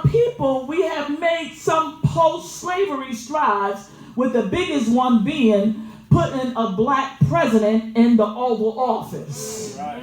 a people, we have made some post-slavery strides, with the biggest one being putting a black president in the Oval Office. Right.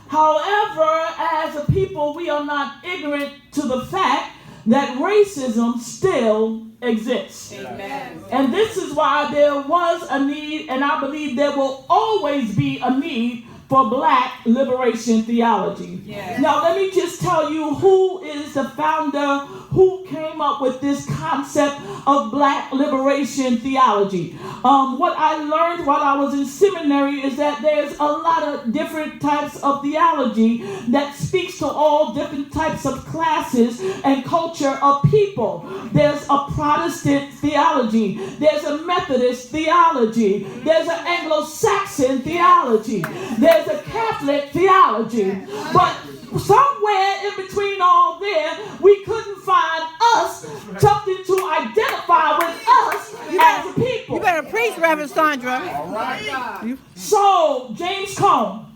However, as a people, we are not ignorant to the fact that racism still exists. Amen. And this is why there was a need, and I believe there will always be a need for black liberation theology. Yes. Now, let me just tell you who is the founder, who came up with this concept of black liberation theology. What I learned while I was in seminary is that there's a lot of different types of theology that speaks to all different types of classes and culture of people. There's a Protestant theology. There's a Methodist theology. There's an Anglo-Saxon theology. There's a Catholic theology. But somewhere in between all there, we couldn't find us something to identify with us as a people. You better preach, Reverend Sandra. All right. So, James Cone,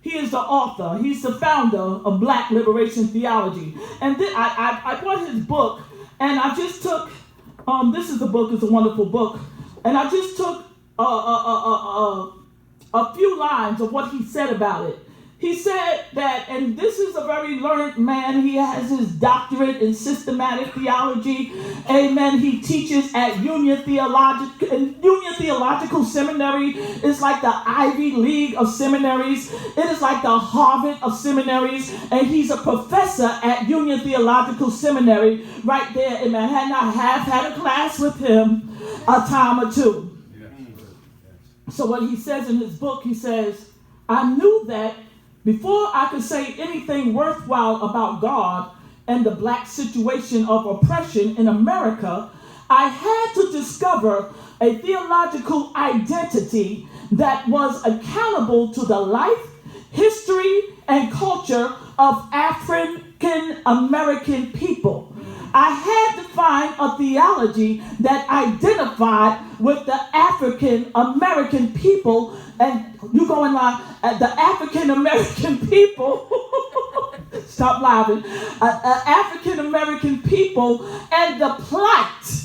he is the author. He's the founder of Black Liberation Theology. And then I bought his book, and I just took, this is the book, it's a wonderful book, and I just took a few lines of what he said about it. He said that, and this is a very learned man. He has his doctorate in systematic theology. Amen. He teaches at Union Theological Seminary. It's like the Ivy League of seminaries. It is like the Harvard of seminaries. And he's a professor at Union Theological Seminary right there in Manhattan. I have had a class with him a time or two. So what he says in his book, he says, I knew that before I could say anything worthwhile about God and the black situation of oppression in America, I had to discover a theological identity that was accountable to the life, history, and culture of African American people. I had to find a theology that identified with the African American people, and you go in line, the African American people, stop laughing, African American people and the plight.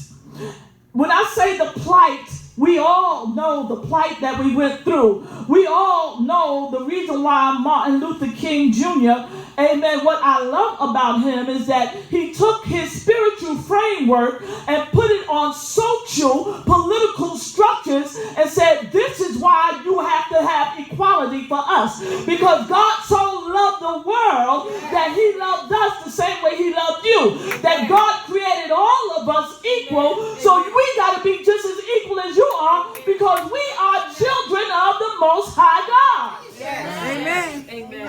When I say the plight, we all know the plight that we went through. We all know the reason why Martin Luther King Jr., amen, what I love about him is that he took his spiritual framework and put it on social, political structures and said, this is why you have to have equality for us. Because God so loved the world that he loved us the same way he loved you. That God created all of us equal, so we got to be just as equal as you are, because we are children of the Most High God. Yes. Amen. Amen.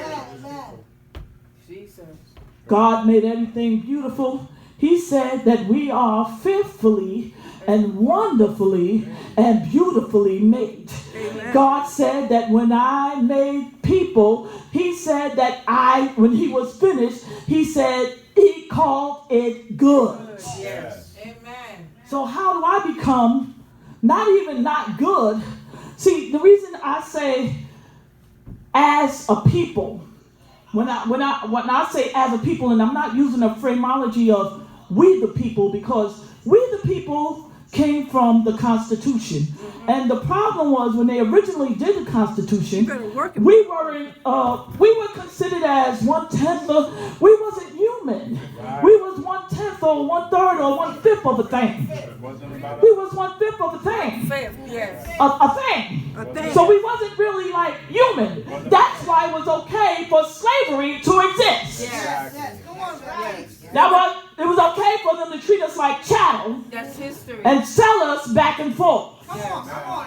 Jesus. God made everything beautiful. He said that we are fearfully and wonderfully and beautifully made. Amen. God said that when I made people, he said that when he was finished, he said he called it good. Yes. Amen. So how do I become not even not good? See, the reason I say as a people, when I say as a people, and I'm not using a phraseology of we the people, because we the people came from the Constitution. Mm-hmm. And the problem was when they originally did the Constitution, we were considered as 1/10 of, we wasn't human. Right. We was 1/10 or 1/3 or 1/5 of a thing. We was 1/5 of a thing. Yes. A thing. So we wasn't really like human. That's why it was okay for slavery to exist. Yes. Come on, right. It was okay for them to treat us like chattel. That's history. And sell us back and forth. Come on now.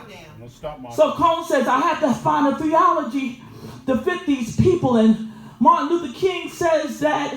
So Cone says, I had to find a theology to fit these people. And Martin Luther King says that,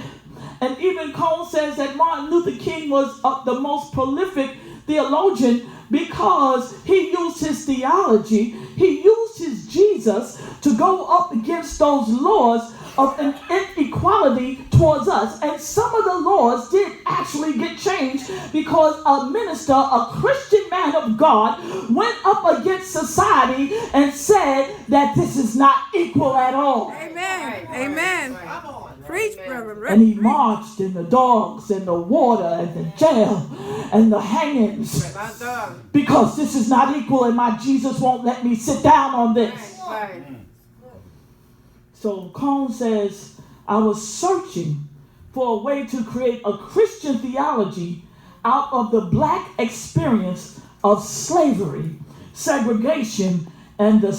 and even Cone says that Martin Luther King was the most prolific theologian because he used his theology, he used his Jesus to go up against those laws of an inequality towards us. And some of the laws did actually get changed because a minister, a Christian man of God, went up against society and said that this is not equal at all. Amen. Amen. Come on. Preach, Reverend. And he marched in the dogs and the water and the jail and the hangings. My dog. Because this is not equal and my Jesus won't let me sit down on this. Right. So Cone says, I was searching for a way to create a Christian theology out of the black experience of slavery, segregation, and the